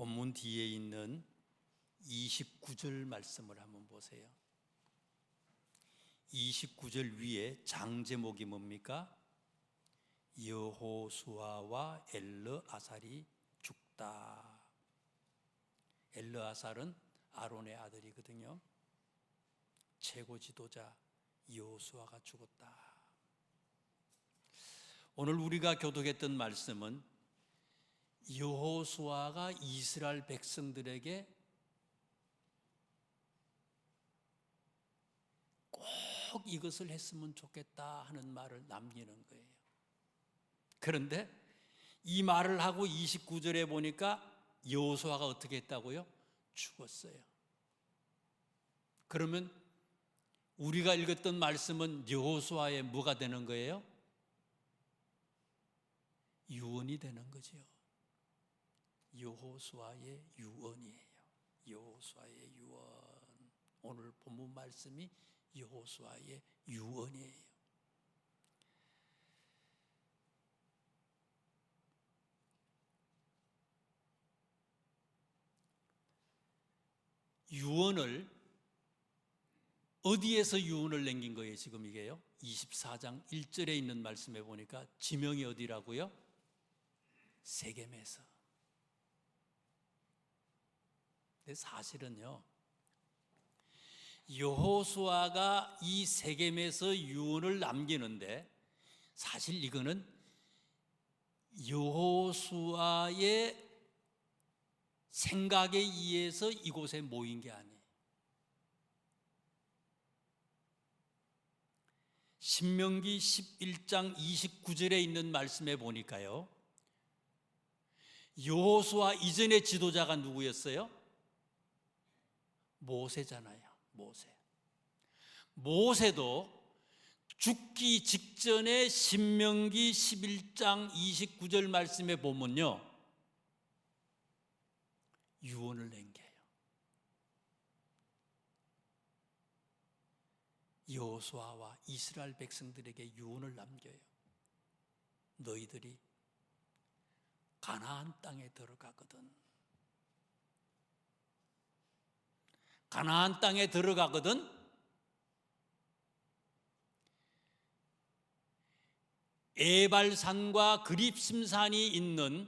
본문 뒤에 있는 29절 말씀을 한번 보세요. 29절 위에 장 제목이 뭡니까? 여호수아와 엘르아살이 죽다. 엘르아살은 아론의 아들이거든요. 최고 지도자 여호수아가 죽었다. 오늘 우리가 교독했던 말씀은 여호수아가 이스라엘 백성들에게 꼭 이것을 했으면 좋겠다 하는 말을 남기는 거예요. 그런데 이 말을 하고 29절에 보니까 여호수아가 어떻게 했다고요? 죽었어요. 그러면 우리가 읽었던 말씀은 여호수아의 뭐가 되는 거예요? 유언이 되는 거죠. 여호수아의 유언이에요. 여호수아의 유언. 오늘 본문 말씀이 여호수아의 유언이에요. 유언을 어디에서 유언을 남긴 거예요? 지금 이게요. 24장 1절에 있는 말씀에 보니까 지명이 어디라고요? 세겜에서. 근데 사실은요, 여호수아가 이 세겜에서 유언을 남기는데 사실 이거는 여호수아의 생각에 의해서 이곳에 모인 게 아니에요. 신명기 11장 29절에 있는 말씀에 보니까요, 여호수아 이전의 지도자가 누구였어요? 모세잖아요. 모세도 죽기 직전에 신명기 11장 29절 말씀에 보면요, 유언을 남겨요. 여호수아와 이스라엘 백성들에게 유언을 남겨요. 너희들이 가나안 땅에 들어가거든. 가나안 땅에 들어가거든. 에발산과 그립심산이 있는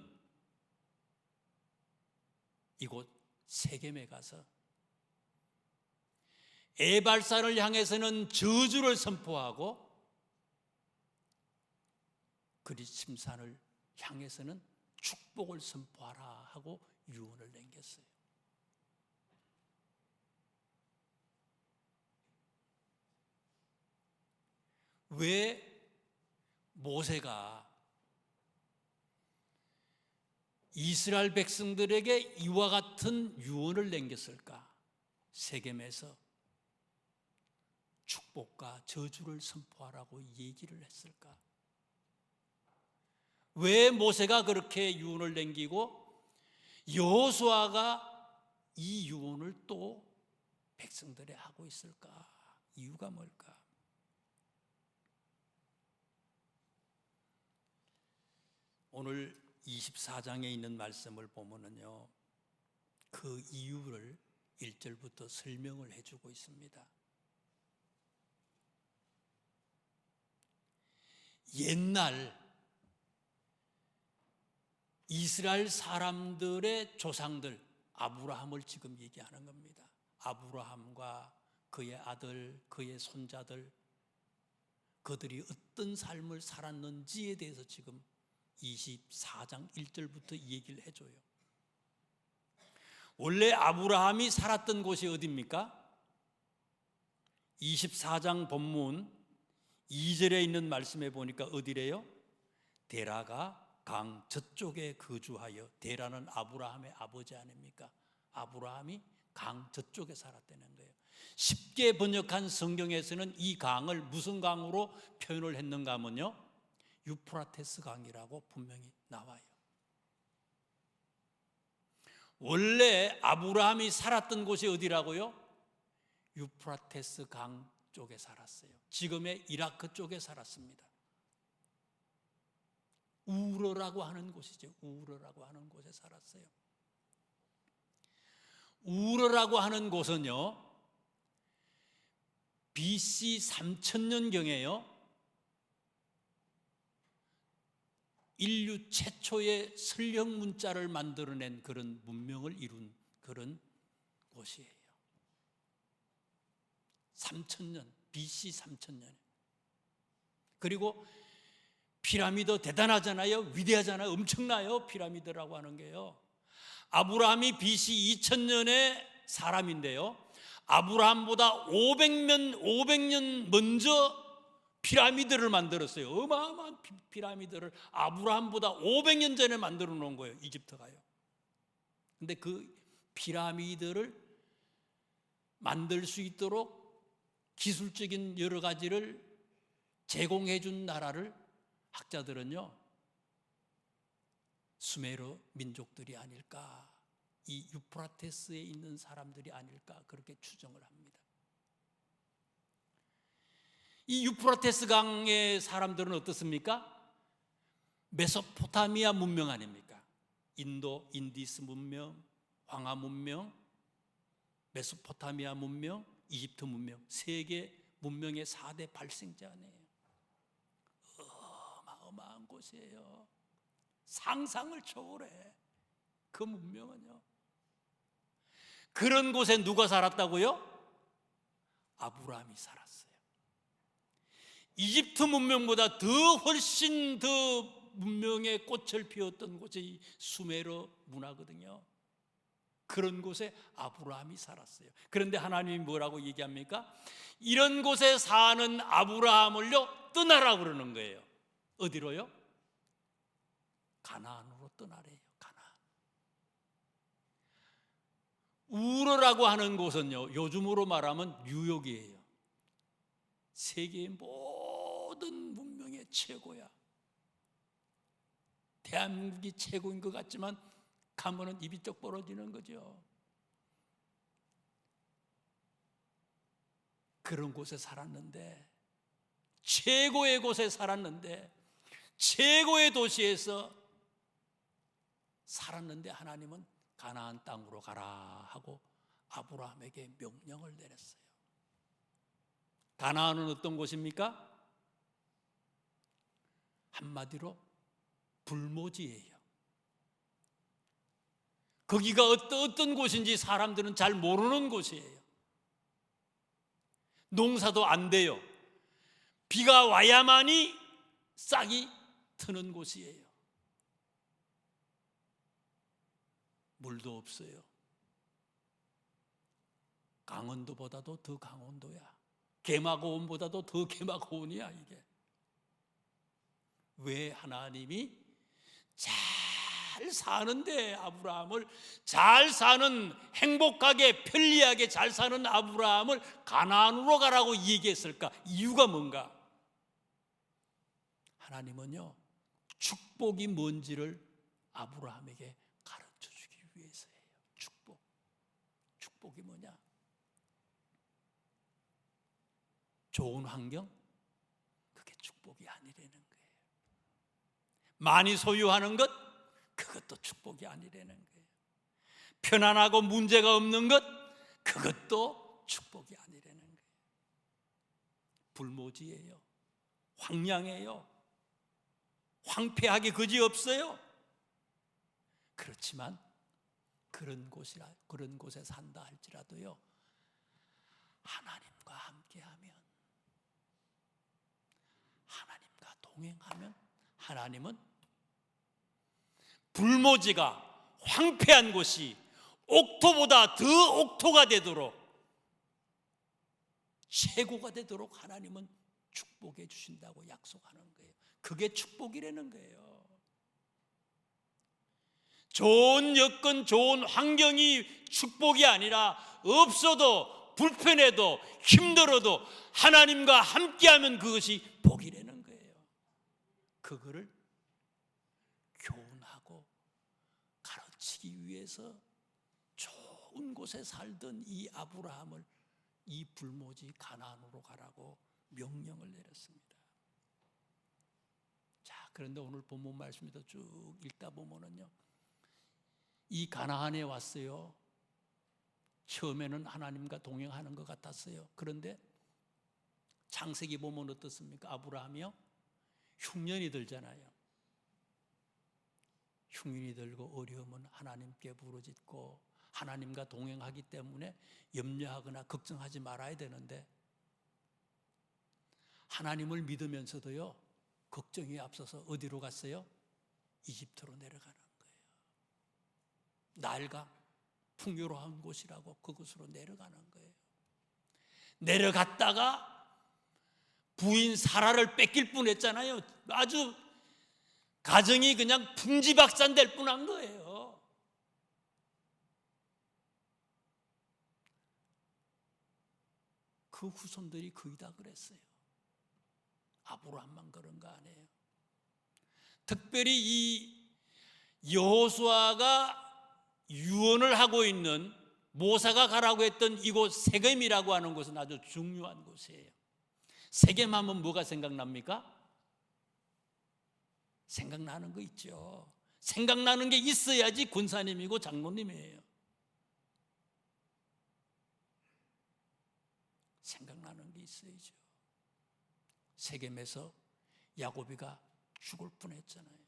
이곳 세겜에 가서 에발산을 향해서는 저주를 선포하고 그립심산을 향해서는 축복을 선포하라 하고 유언을 남겼어요. 왜 모세가 이스라엘 백성들에게 이와 같은 유언을 남겼을까? 세겜에서 축복과 저주를 선포하라고 얘기를 했을까? 왜 모세가 그렇게 유언을 남기고 여호수아가 이 유언을 또 백성들에 하고 있을까? 이유가 뭘까? 오늘 24장에 있는 말씀을 보면은요, 그 이유를 1절부터 설명을 해주고 있습니다. 옛날 이스라엘 사람들의 조상들, 아브라함을 지금 얘기하는 겁니다. 아브라함과 그의 아들, 그의 손자들, 그들이 어떤 삶을 살았는지에 대해서 지금 24장 1절부터 얘기를 해줘요. 원래 아브라함이 살았던 곳이 어디입니까? 24장 본문 2절에 있는 말씀에 보니까 어디래요? 데라가 강 저쪽에 거주하여. 데라는 아브라함의 아버지 아닙니까? 아브라함이 강 저쪽에 살았다는 거예요. 쉽게 번역한 성경에서는 이 강을 무슨 강으로 표현을 했는가 하면요, 유프라테스 강이라고 분명히 나와요. 원래 아브라함이 살았던 곳이 어디라고요? 유프라테스 강 쪽에 살았어요. 지금의 이라크 쪽에 살았습니다. 우르라고 하는 곳이죠. 우르라고 하는 곳에 살았어요. 우르라고 하는 곳은요, BC 3000년경에요 인류 최초의 설령 문자를 만들어낸 그런 문명을 이룬 그런 곳이에요. 3000년, BC 3000년. 그리고 피라미드 대단하잖아요. 위대하잖아요. 엄청나요. 피라미드라고 하는 게요. 아브라함이 BC 2000년의 사람인데요, 아브라함보다 500년 먼저 피라미드를 만들었어요. 어마어마한 피라미드를 아브라함보다 500년 전에 만들어 놓은 거예요. 이집트가요. 근데 그 피라미드를 만들 수 있도록 기술적인 여러 가지를 제공해 준 나라를 학자들은요, 수메르 민족들이 아닐까, 이 유프라테스에 있는 사람들이 아닐까 그렇게 추정을 합니다. 이 유프라테스 강의 사람들은 어떻습니까? 메소포타미아 문명 아닙니까? 인도, 인디스 문명, 황하 문명, 메소포타미아 문명, 이집트 문명, 세계 문명의 4대 발생자네요. 어마어마한 곳이에요. 상상을 초월해. 그 문명은요. 그런 곳에 누가 살았다고요? 아브라함이 살았어요. 이집트 문명보다 훨씬 더 문명의 꽃을 피웠던 곳이 수메르 문화거든요. 그런 곳에 아브라함이 살았어요. 그런데 하나님이 뭐라고 얘기합니까? 이런 곳에 사는 아브라함을요, 떠나라 그러는 거예요. 어디로요? 가나안으로 떠나래요. 가나안. 우르라고 하는 곳은요, 요즘으로 말하면 뉴욕이에요. 세계의 모든 문명의 최고야. 대한민국이 최고인 것 같지만 가면은 입이 쩍 벌어지는 거죠. 그런 곳에 살았는데, 최고의 곳에 살았는데, 최고의 도시에서 살았는데 하나님은 가나안 땅으로 가라 하고 아브라함에게 명령을 내렸어요. 가나안은 어떤 곳입니까? 한마디로 불모지예요. 거기가 어떤 곳인지 사람들은 잘 모르는 곳이에요. 농사도 안 돼요. 비가 와야만이 싹이 트는 곳이에요. 물도 없어요. 강원도보다도 더 강원도야. 개마고온보다도 더 개마고온이야 이게. 왜 하나님이 잘 사는데 아브라함을, 잘 사는, 행복하게 편리하게 잘 사는 아브라함을 가나안으로 가라고 얘기했을까? 이유가 뭔가? 하나님은요, 축복이 뭔지를 아브라함에게 가르쳐 주기 위해서예요. 축복이 뭐냐? 좋은 환경? 그게 축복이 아니라는 거예요. 많이 소유하는 것? 그것도 축복이 아니라는 거예요. 편안하고 문제가 없는 것? 그것도 축복이 아니라는 거예요. 불모지예요. 황량해요. 황폐하게 그지없어요. 그렇지만 그런 곳에 산다 할지라도요, 하나님과 함께하면, 하나님과 동행하면 하나님은 불모지가 황폐한 곳이 옥토보다 더 옥토가 되도록, 최고가 되도록 하나님은 축복해 주신다고 약속하는 거예요. 그게 축복이라는 거예요. 좋은 여건, 좋은 환경이 축복이 아니라, 없어도, 불편해도, 힘들어도 하나님과 함께하면 그것이 복이라는 거예요. 그거를 교훈하고 가르치기 위해서 좋은 곳에 살던 이 아브라함을 이 불모지 가나안으로 가라고 명령을 내렸습니다. 자, 그런데 오늘 본문 말씀에도 쭉 읽다 보면은요, 이 가나안에 왔어요. 처음에는 하나님과 동행하는 것 같았어요. 그런데 창세기 보면 어떻습니까? 아브라함이요, 흉년이 들잖아요. 흉년이 들고 어려우면 하나님께 부르짖고 하나님과 동행하기 때문에 염려하거나 걱정하지 말아야 되는데, 하나님을 믿으면서도요, 걱정이 앞서서 어디로 갔어요? 이집트로 내려가는 거예요. 나일강, 풍요로운 곳이라고 그곳으로 내려가는 거예요. 내려갔다가 부인 사라를 뺏길 뻔했잖아요. 아주 가정이 그냥 풍지박산될 뻔한 거예요. 그 후손들이 거의 다 그랬어요. 아브라함만 그런 거 아니에요. 특별히 이 여호수아가 유언을 하고 있는, 모세가 가라고 했던 이곳 세겜이라고 하는 곳은 아주 중요한 곳이에요. 세겜 하면 뭐가 생각납니까? 생각나는 거 있죠. 생각나는 게 있어야지 군사님이고 장로님이에요. 생각나는 게 있어야죠. 세겜에서 야곱이가 죽을 뻔했잖아요.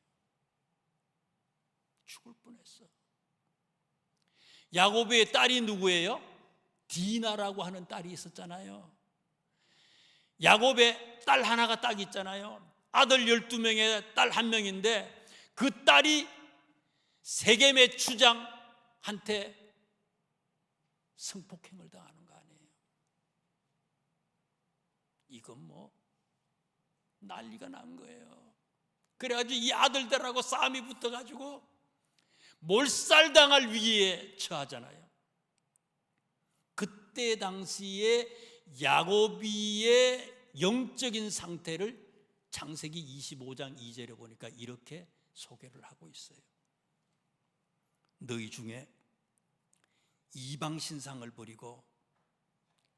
죽을 뻔했어. 야곱의 딸이 누구예요? 디나라고 하는 딸이 있었잖아요. 야곱의 딸 하나가 딱 있잖아요. 아들 12명에 딸 1명인데 그 딸이 세겜의 추장한테 성폭행을 당하는 거 아니에요. 이건 뭐 난리가 난 거예요. 그래가지고 이 아들들하고 싸움이 붙어가지고 몰살당할 위기에 처하잖아요. 그때 당시에 야곱이의 영적인 상태를 창세기 25장 2절에 보니까 이렇게 소개를 하고 있어요. 너희 중에 이방 신상을 버리고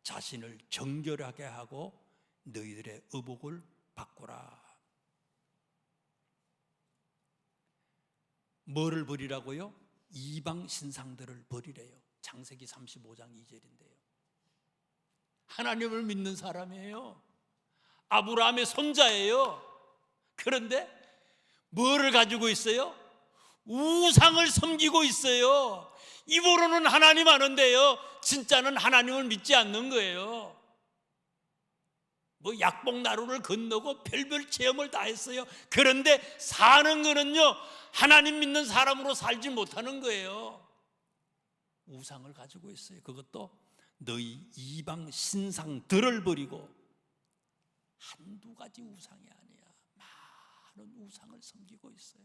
자신을 정결하게 하고 너희들의 의복을 바꾸라. 뭐를 버리라고요? 이방 신상들을 버리래요. 창세기 35장 2절인데요. 하나님을 믿는 사람이에요. 아브라함의 손자예요. 그런데 뭐를 가지고 있어요? 우상을 섬기고 있어요. 입으로는 하나님 아는데요, 진짜는 하나님을 믿지 않는 거예요. 뭐 약봉나루를 건너고 별별 체험을 다 했어요. 그런데 사는 거는요, 하나님 믿는 사람으로 살지 못하는 거예요. 우상을 가지고 있어요. 그것도 너희 이방 신상들을 버리고, 한두 가지 우상이 아니야. 많은 우상을 섬기고 있어요.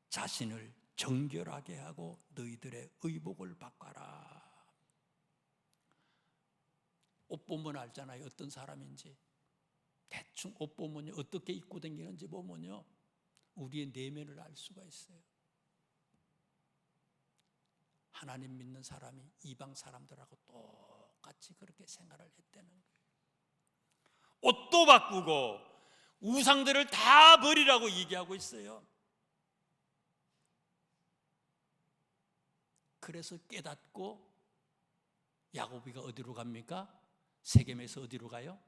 자신을 정결하게 하고 너희들의 의복을 바꿔라. 옷 보면 알잖아요, 어떤 사람인지. 대충 옷 보면요, 어떻게 입고 다니는지 보면요, 우리의 내면을 알 수가 있어요. 하나님 믿는 사람이 이방 사람들하고 똑같이 그렇게 생활을 했다는 거예요. 옷도 바꾸고 우상들을 다 버리라고 얘기하고 있어요. 그래서 깨닫고 야곱이가 어디로 갑니까? 세겜에서 어디로 가요?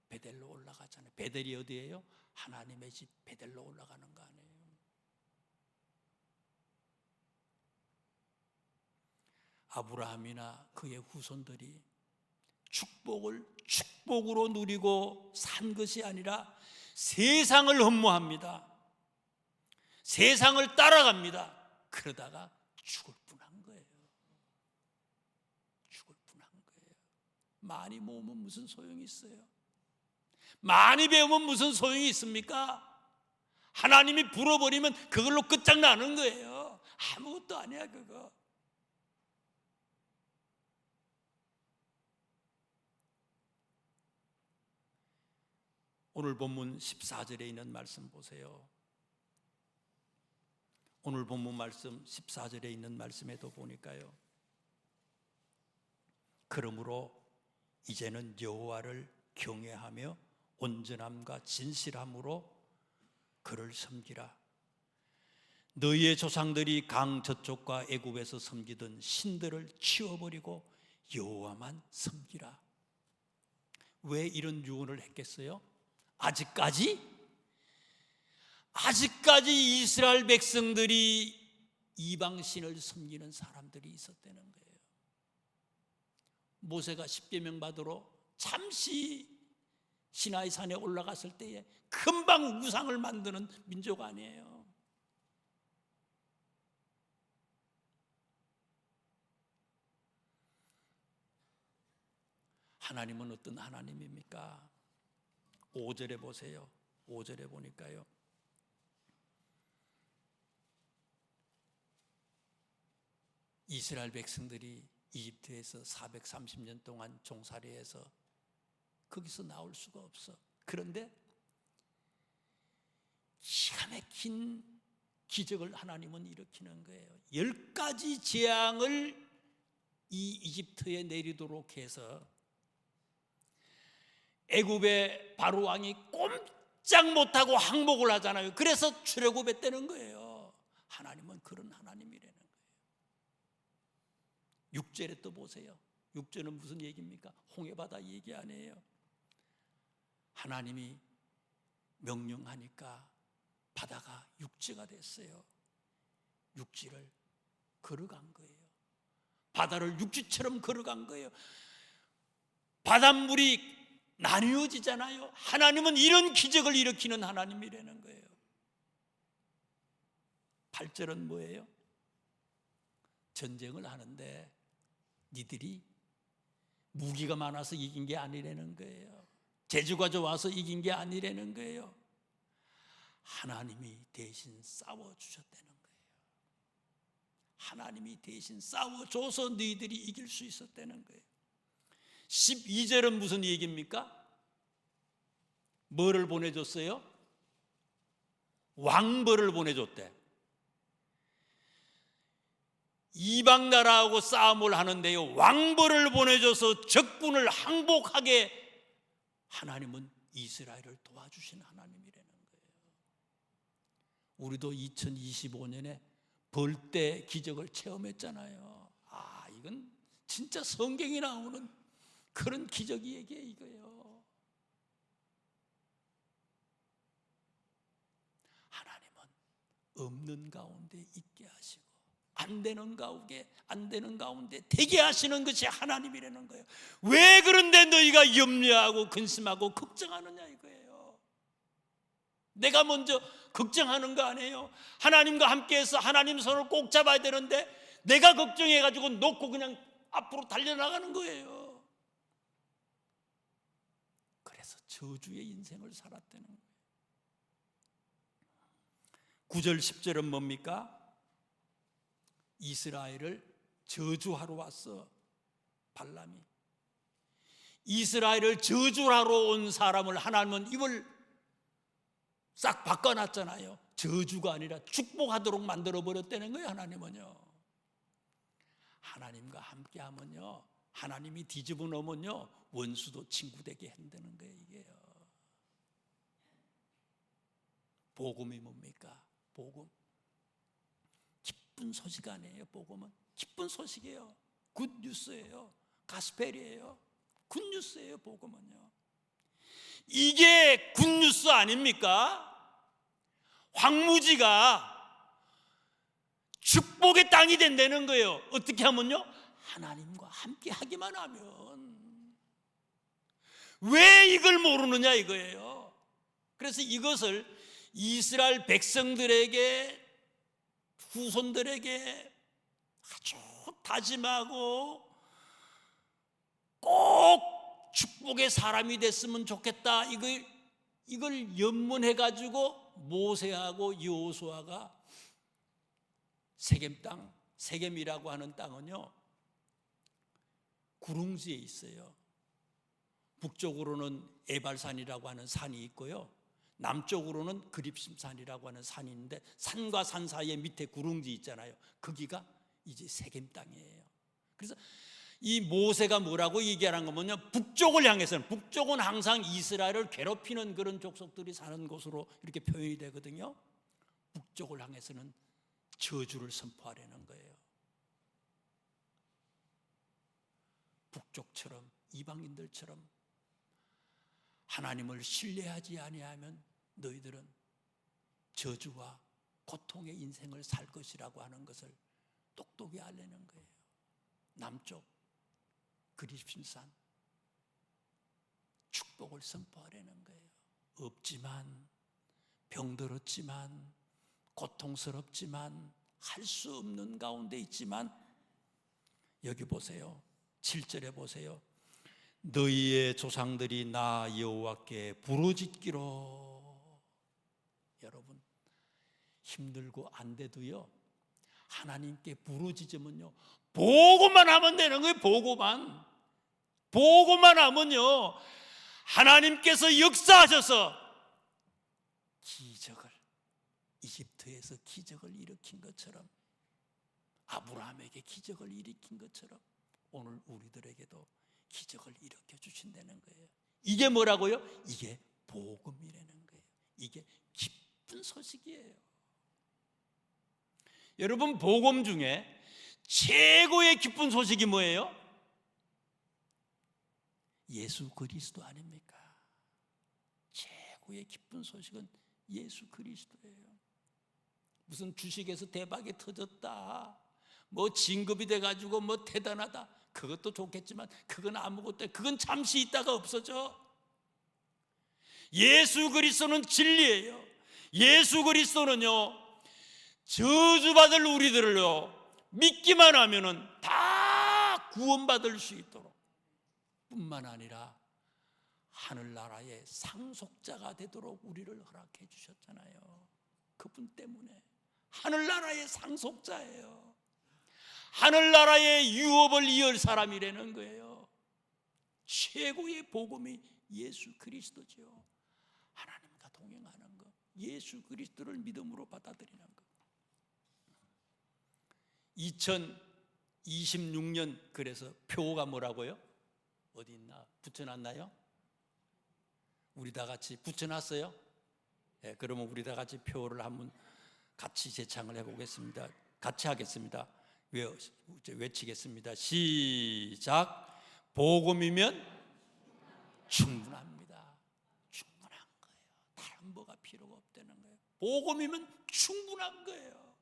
베델로 올라가잖아요. 베델이 어디예요? 하나님의 집 베델로 올라가는 거 아니에요. 아브라함이나 그의 후손들이 축복을 축복으로 누리고 산 것이 아니라 세상을 흠모합니다. 세상을 따라갑니다. 그러다가 죽을 뻔한 거예요. 죽을 뻔한 거예요. 많이 모으면 무슨 소용이 있어요? 많이 배우면 무슨 소용이 있습니까? 하나님이 불어버리면 그걸로 끝장나는 거예요. 아무것도 아니야 그거. 오늘 본문 14절에 있는 말씀 보세요. 오늘 본문 말씀 14절에 있는 말씀에도 보니까요, 그러므로 이제는 여호와를 경외하며 온전함과 진실함으로 그를 섬기라. 너희의 조상들이 강 저쪽과 애굽에서 섬기던 신들을 치워버리고 여호와만 섬기라. 왜 이런 유언을 했겠어요? 아직까지 이스라엘 백성들이 이방신을 섬기는 사람들이 있었다는 거예요. 모세가 십계명 받으러 잠시 시나이 산에 올라갔을 때에 금방 우상을 만드는 민족 아니에요. 하나님은 어떤 하나님입니까? 5절에 보세요. 5절에 보니까요, 이스라엘 백성들이 이집트에서 430년 동안 종살이해서 거기서 나올 수가 없어. 그런데 기가 막힌 기적을 하나님은 일으키는 거예요. 10가지 재앙을 이 이집트에 내리도록 해서 애굽의 바로 왕이 꼼짝 못하고 항복을 하잖아요. 그래서 출애굽했다는 거예요. 하나님은 그런 하나님이라는 거예요. 6절에 또 보세요. 6절은 무슨 얘기입니까? 홍해바다 얘기 아니에요. 하나님이 명령하니까 바다가 육지가 됐어요. 육지를 걸어간 거예요. 바다를 육지처럼 걸어간 거예요. 바닷물이 나뉘어지잖아요. 하나님은 이런 기적을 일으키는 하나님이라는 거예요. 8절은 뭐예요? 전쟁을 하는데 니들이 무기가 많아서 이긴 게 아니라는 거예요. 재주가 좋아서 이긴 게 아니라는 거예요. 하나님이 대신 싸워주셨다는 거예요. 하나님이 대신 싸워줘서 너희들이 이길 수 있었다는 거예요. 12절은 무슨 얘기입니까? 뭐를 보내줬어요? 왕벌을 보내줬대. 이방 나라하고 싸움을 하는데요, 왕벌을 보내줘서 적군을 항복하게 하나님은 이스라엘을 도와주신 하나님이라는 거예요. 우리도 2025년에 벌떼 기적을 체험했잖아요. 이건 진짜 성경에 나오는 그런 기적이 얘기해 이거예요. 하나님은 없는 가운데 있게 하시고 안 되는 가운데 되게 하시는 것이 하나님이라는 거예요. 왜 그런데 너희가 염려하고 근심하고 걱정하느냐 이거예요. 내가 먼저 걱정하는 거 아니에요. 하나님과 함께해서 하나님 손을 꼭 잡아야 되는데 내가 걱정해가지고 놓고 그냥 앞으로 달려나가는 거예요. 그래서 저주의 인생을 살았다는 거예요. 9절 10절은 뭡니까? 이스라엘을 저주하러 왔어. 발람이 이스라엘을 저주하러 온 사람을 하나님은 입을 싹 바꿔놨잖아요. 저주가 아니라 축복하도록 만들어버렸다는 거예요. 하나님은요, 하나님과 함께하면요, 하나님이 뒤집어 놓으면요, 원수도 친구 되게 한다는 거예요. 이게요. 복음이 뭡니까? 복음 기쁜 소식 아니에요. 복음은 기쁜 소식이에요. 굿뉴스예요. 가스펠이에요. 굿뉴스예요. 복음은요. 이게 굿뉴스 아닙니까? 황무지가 축복의 땅이 된다는 거예요. 어떻게 하면요? 하나님과 함께 하기만 하면. 왜 이걸 모르느냐 이거예요. 그래서 이것을 이스라엘 백성들에게, 후손들에게 아주 다짐하고 꼭 축복의 사람이 됐으면 좋겠다, 이걸 염문해가지고 모세하고 여호수아가 세겜 땅, 세겜이라고 하는 땅은요, 구릉지에 있어요. 북쪽으로는 에발산이라고 하는 산이 있고요, 남쪽으로는 그립심산이라고 하는 산이 있는데, 산과 산 사이에 밑에 구릉지 있잖아요. 거기가 이제 세겜 땅이에요. 그래서 이 모세가 뭐라고 얘기하는 거면요, 북쪽을 향해서는, 북쪽은 항상 이스라엘을 괴롭히는 그런 족속들이 사는 곳으로 이렇게 표현이 되거든요. 북쪽을 향해서는 저주를 선포하려는 거예요. 북쪽처럼, 이방인들처럼 하나님을 신뢰하지 아니하면 너희들은 저주와 고통의 인생을 살 것이라고 하는 것을 똑똑히 알려는 거예요. 남쪽 그리심산 축복을 선포하려는 거예요. 없지만, 병들었지만, 고통스럽지만, 할 수 없는 가운데 있지만, 여기 보세요. 7절에 보세요. 너희의 조상들이 나 여호와께 부르짖기로. 여러분, 힘들고 안 돼도요, 하나님께 부르짖으면요, 보고만 하면 되는 거예요. 보고만 하면요, 하나님께서 역사하셔서 기적을, 이집트에서 기적을 일으킨 것처럼, 아브라함에게 기적을 일으킨 것처럼 오늘 우리들에게도 기적을 일으켜 주신다는 거예요. 이게 뭐라고요? 이게 복음이라는 거예요. 이게 기쁜 소식이에요. 여러분, 복음 중에 최고의 기쁜 소식이 뭐예요? 예수 그리스도 아닙니까? 최고의 기쁜 소식은 예수 그리스도예요. 무슨 주식에서 대박이 터졌다, 뭐 진급이 돼가지고 뭐 대단하다, 그것도 좋겠지만 그건 아무것도, 그건 잠시 있다가 없어져. 예수 그리스도는 진리예요. 예수 그리스도는요, 저주받을 우리들을요, 믿기만 하면은 다 구원받을 수 있도록, 뿐만 아니라 하늘나라의 상속자가 되도록 우리를 허락해 주셨잖아요. 그분 때문에 하늘나라의 상속자예요. 하늘나라의 유업을 이을 사람이라는 거예요. 최고의 복음이 예수 그리스도죠. 하나님과 동행하는 것, 예수 그리스도를 믿음으로 받아들이는 것. 2026년 그래서 표가 뭐라고요? 어디 있나? 붙여놨나요? 우리 다 같이 붙여놨어요? 네, 그러면 우리 다 같이 표를 한번 같이 제창을 해보겠습니다. 같이 하겠습니다. 외치겠습니다. 시작. 복음이면 충분합니다. 충분한 거예요. 다른 뭐가 필요가 없다는 거예요. 복음이면 충분한 거예요.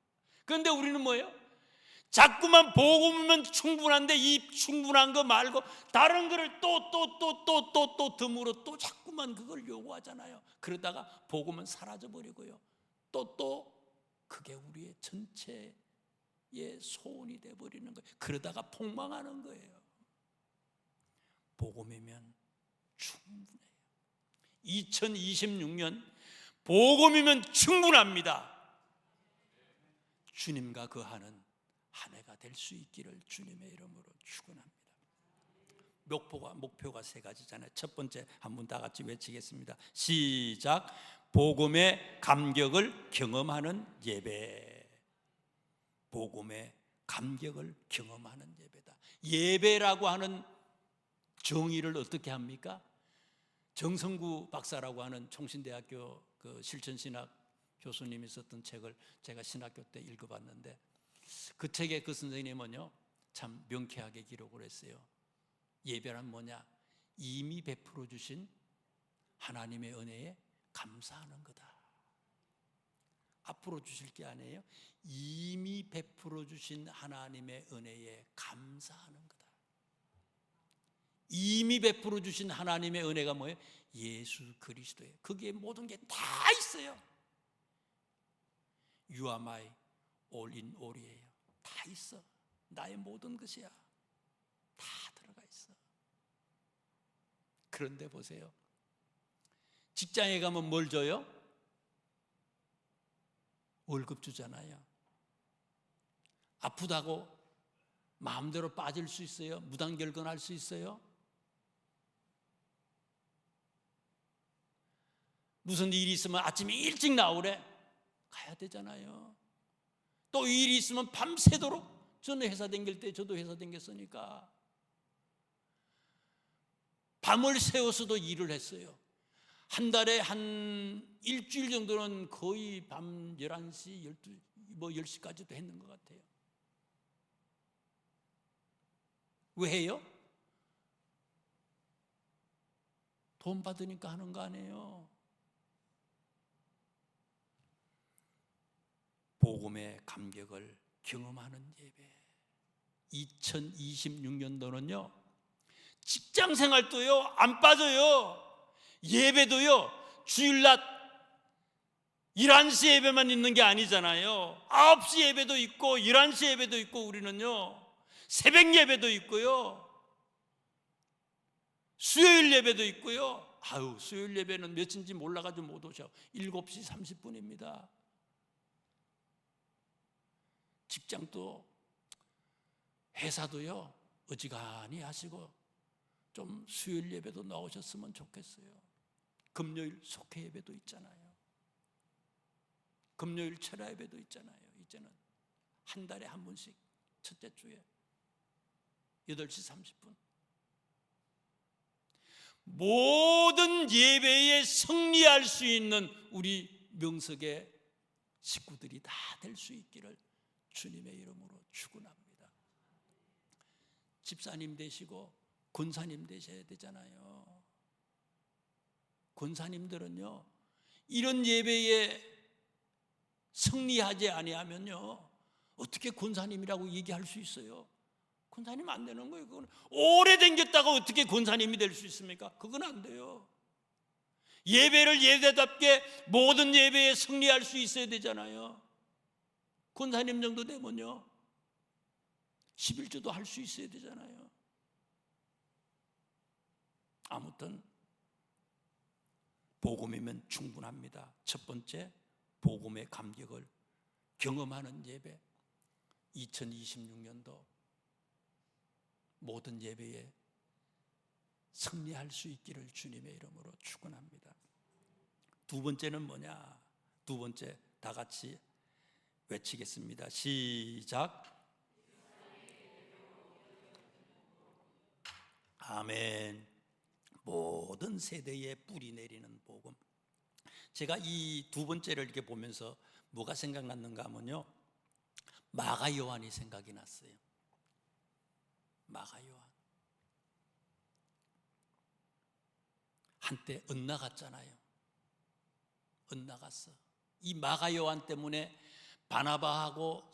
그런데 우리는 뭐예요? 자꾸만 복음이면 충분한데 이 충분한 거 말고 다른 거를 또 덤으로 또 자꾸만 그걸 요구하잖아요. 그러다가 복음은 사라져버리고요, 또 그게 우리의 전체의 소원이 돼버리는 거예요. 그러다가 폭망하는 거예요. 복음이면 충분해요. 2026년 복음이면 충분합니다. 주님과 거하는 한 해가 될 수 있기를 주님의 이름으로 축원합니다. 목표가 세 가지잖아요. 첫 번째, 한번 다 같이 외치겠습니다. 시작. 복음의 감격을 경험하는 예배. 복음의 감격을 경험하는 예배다. 예배라고 하는 정의를 어떻게 합니까? 정성구 박사라고 하는 총신대학교 그 실천신학 교수님이 썼던 책을 제가 신학교 때 읽어봤는데, 그 책에 그 선생님은요, 참 명쾌하게 기록을 했어요. 예배란 뭐냐? 이미 베풀어 주신 하나님의 은혜에 감사하는 거다. 앞으로 주실 게 아니에요. 이미 베풀어 주신 하나님의 은혜에 감사하는 거다. 이미 베풀어 주신 하나님의 은혜가 뭐예요? 예수 그리스도예요. 거기에 모든 게 다 있어요. You are my all in all이에요. 다 있어. 나의 모든 것이야. 다 들어가 있어. 그런데 보세요. 직장에 가면 뭘 줘요? 월급 주잖아요. 아프다고 마음대로 빠질 수 있어요? 무단결근할 수 있어요? 무슨 일이 있으면 아침에 일찍 나오래. 가야 되잖아요. 또 일이 있으면 밤새도록, 저는 회사 다닐 때 저도 회사 다녔으니까 밤을 새워서도 일을 했어요. 한 달에 한 일주일 정도는 거의 밤 11시, 12시, 뭐 10시까지도 했는 것 같아요. 왜 해요? 돈 받으니까 하는 거 아니에요. 복음의 감격을 경험하는 예배. 2026년도는요, 직장 생활도요, 안 빠져요. 예배도요, 주일날 11시 예배만 있는 게 아니잖아요. 9시 예배도 있고 11시 예배도 있고, 우리는요 새벽 예배도 있고요, 수요일 예배도 있고요. 수요일 예배는 몇인지 몰라가지고 못 오셔. 7시 30분입니다. 직장도 회사도요 어지간히 하시고 좀 수요일 예배도 나오셨으면 좋겠어요. 금요일 속회 예배도 있잖아요. 금요일 철야 예배도 있잖아요. 이제는 한 달에 한 번씩 첫째 주에 8시 30분. 모든 예배에 승리할 수 있는 우리 명석의 식구들이 다 될 수 있기를 주님의 이름으로 축원합니다. 집사님 되시고 권사님 되셔야 되잖아요. 권사님들은요 이런 예배에 승리하지 아니하면요 어떻게 권사님이라고 얘기할 수 있어요? 권사님 안 되는 거예요. 그건 오래 댕겼다가 어떻게 권사님이 될 수 있습니까? 그건 안 돼요. 예배를 예배답게 모든 예배에 승리할 수 있어야 되잖아요. 권사님 정도 되면요 11조도 할 수 있어야 되잖아요. 아무튼 복음이면 충분합니다. 첫 번째, 복음의 감격을 경험하는 예배. 2026년도 모든 예배에 승리할 수 있기를 주님의 이름으로 축원합니다. 두 번째는 뭐냐? 두 번째 다 같이 외치겠습니다. 시작. 아멘. 모든 세대에 뿌리 내리는 복음. 제가 이 두 번째를 이렇게 보면서 뭐가 생각났는가 하면요 마가 요한이 생각이 났어요. 마가 요한 한때 엇나갔잖아요. 엇나갔어. 이 마가 요한 때문에 바나바하고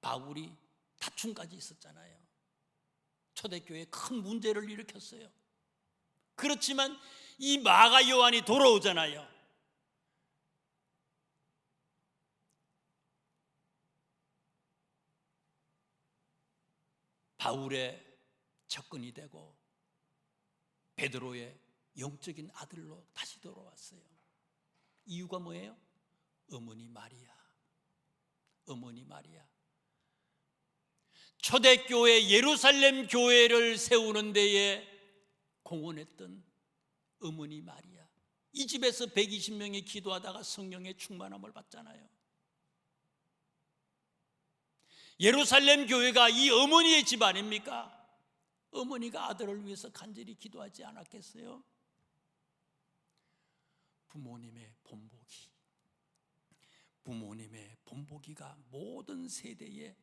바울이 다툼까지 있었잖아요. 초대교회에 큰 문제를 일으켰어요. 그렇지만 이 마가 요한이 돌아오잖아요. 바울의 접근이 되고 베드로의 영적인 아들로 다시 돌아왔어요. 이유가 뭐예요? 어머니 마리아. 어머니 마리아. 초대교회 예루살렘 교회를 세우는 데에 공헌했던 어머니 마리아. 이 집에서 120명이 기도하다가 성령의 충만함을 받잖아요. 예루살렘 교회가 이 어머니의 집 아닙니까? 어머니가 아들을 위해서 간절히 기도하지 않았겠어요? 부모님의 본보기가 모든 세대에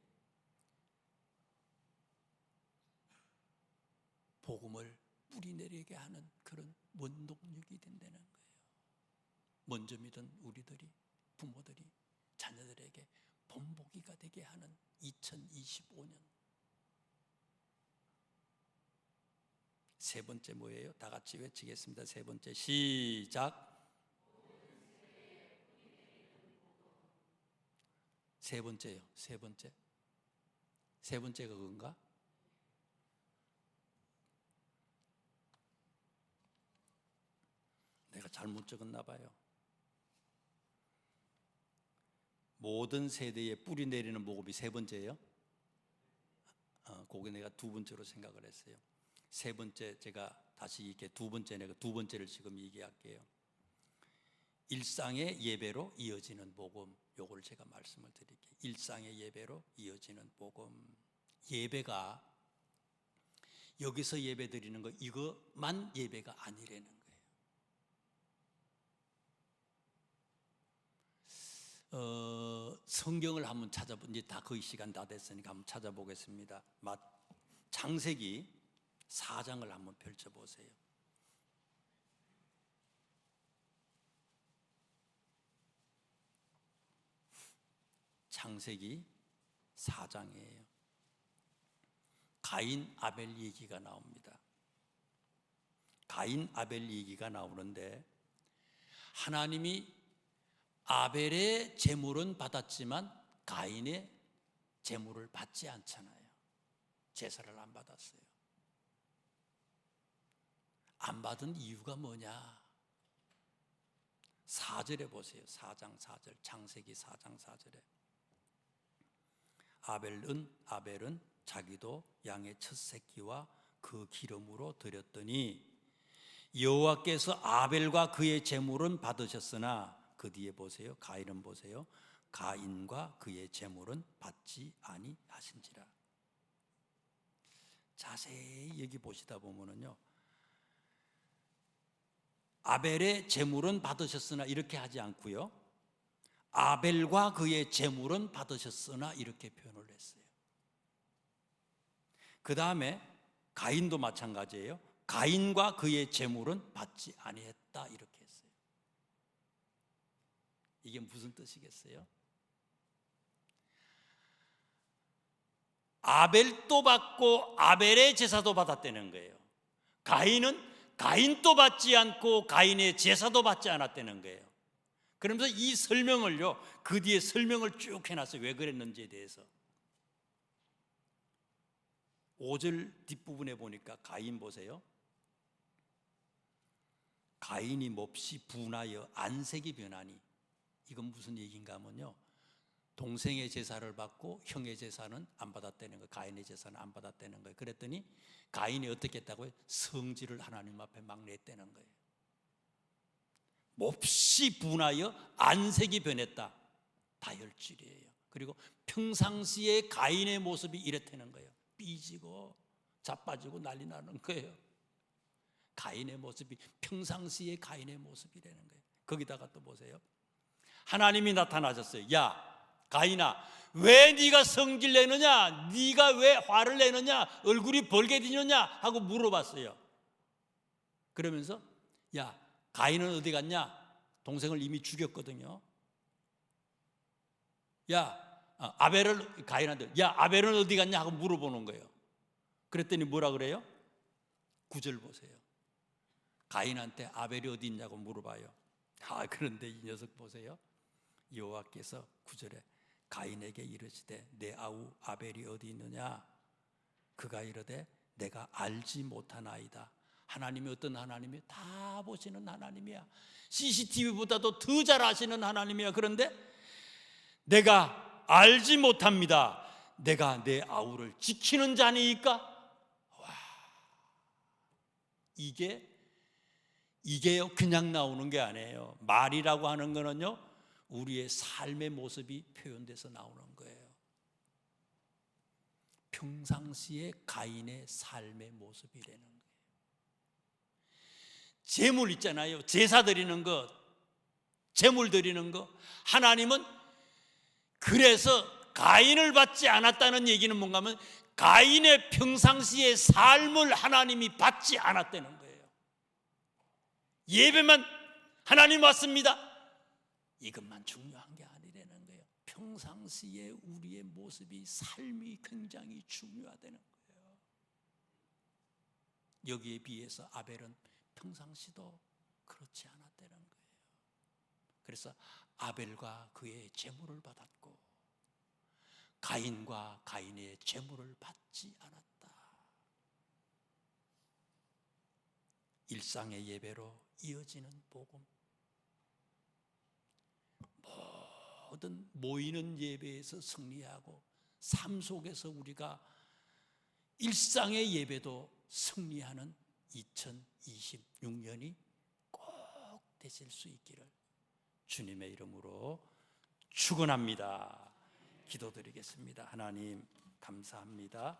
복음을 뿌리내리게 하는 그런 원동력이 된다는 거예요. 먼저 믿은 우리들이, 부모들이 자녀들에게 본보기가 되게 하는 2025년. 세 번째 뭐예요? 다 같이 외치겠습니다. 세 번째 시작. 세 번째요. 세 번째가 그건가? 내가 잘못 적었나 봐요. 모든 세대에 뿌리 내리는 복음이 세 번째예요. 그게 내가 두 번째로 생각을 했어요. 세 번째, 제가 다시 이렇게 두 번째를 지금 얘기할게요. 일상의 예배로 이어지는 복음. 요걸 제가 말씀을 드릴게요. 일상의 예배로 이어지는 복음. 예배가 여기서 예배 드리는 거 이것만 예배가 아니라는 거예요. 성경을 한번 이제 다 거의 시간 다 됐으니까 한번 찾아보겠습니다. 창세기 4장을 한번 펼쳐보세요. 창세기 4장이에요. 가인 아벨 얘기가 나옵니다. 가인 아벨 얘기가 나오는데 하나님이 아벨의 제물은 받았지만 가인의 제물을 받지 않잖아요. 제사를 안 받았어요. 안 받은 이유가 뭐냐? 4절에 보세요. 4장 4절, 창세기 4장 4절에 아벨은 자기도 양의 첫 새끼와 그 기름으로 드렸더니 여호와께서 아벨과 그의 제물은 받으셨으나 그 뒤에 보세요. 가인은 보세요. 가인과 그의 제물은 받지 아니하신지라. 자세히 여기 보시다 보면은요, 아벨의 제물은 받으셨으나 이렇게 하지 않고요, 아벨과 그의 제물은 받으셨으나 이렇게 표현을 했어요. 그 다음에 가인도 마찬가지예요. 가인과 그의 제물은 받지 아니했다 이렇게 했어요. 이게 무슨 뜻이겠어요? 아벨도 받고 아벨의 제사도 받았다는 거예요. 가인은 가인도 받지 않고 가인의 제사도 받지 않았다는 거예요. 그러면서 이 설명을요, 그 뒤에 설명을 쭉 해놨어요. 왜 그랬는지에 대해서. 5절 뒷부분에 보니까 가인 보세요. 가인이 몹시 분하여 안색이 변하니, 이건 무슨 얘기인가 하면요, 동생의 제사를 받고 형의 제사는 안 받았다는 거예요. 가인의 제사는 안 받았다는 거예요. 그랬더니 가인이 어떻게 했다고요? 성질을 하나님 앞에 막 냈다는 거예요. 몹시 분하여 안색이 변했다. 다혈질이에요. 그리고 평상시에 가인의 모습이 이랬다는 거예요. 삐지고 자빠지고 난리 나는 거예요. 가인의 모습이 평상시에 가인의 모습이라는 거예요. 거기다가 또 보세요. 하나님이 나타나셨어요. 야 가인아, 왜 네가 성질 내느냐? 네가 왜 화를 내느냐? 얼굴이 벌게지느냐? 하고 물어봤어요. 그러면서 야 가인은 어디 갔냐? 동생을 이미 죽였거든요. 가인한테 아벨은 어디 갔냐? 하고 물어보는 거예요. 그랬더니 뭐라 그래요? 9절 보세요. 가인한테 아벨이 어디 있냐고 물어봐요. 그런데 이 녀석 보세요. 여호와께서 9절에 가인에게 이르시되 내 아우 아벨이 어디 있느냐? 그가 이르되 내가 알지 못하나이다. 하나님이 어떤 하나님이에요? 다 보시는 하나님이야. CCTV보다도 더 잘 아시는 하나님이야. 그런데 내가 알지 못합니다. 내가 내 아우를 지키는 자니까? 와, 이게 그냥 나오는 게 아니에요. 말이라고 하는 거는요, 우리의 삶의 모습이 표현돼서 나오는 거예요. 평상시에 가인의 삶의 모습이라는 거예요. 제물 있잖아요. 제사 드리는 것, 제물 드리는 것. 하나님은 그래서 가인을 받지 않았다는 얘기는 뭔가 하면 가인의 평상시의 삶을 하나님이 받지 않았다는 거예요. 예배만 하나님 왔습니다, 이것만 중요한 게 아니라는 거예요. 평상시에 우리의 모습이, 삶이 굉장히 중요하다는 거예요. 여기에 비해서 아벨은 평상시도 그렇지 않았다는 거예요. 그래서 아벨과 그의 제물을 받았고 가인과 가인의 제물을 받지 않았다. 일상의 예배로 이어지는 복음. 모든 모이는 예배에서 승리하고 삶 속에서 우리가 일상의 예배도 승리하는 2026년이 꼭 되실 수 있기를 주님의 이름으로 축원합니다. 기도드리겠습니다. 하나님 감사합니다.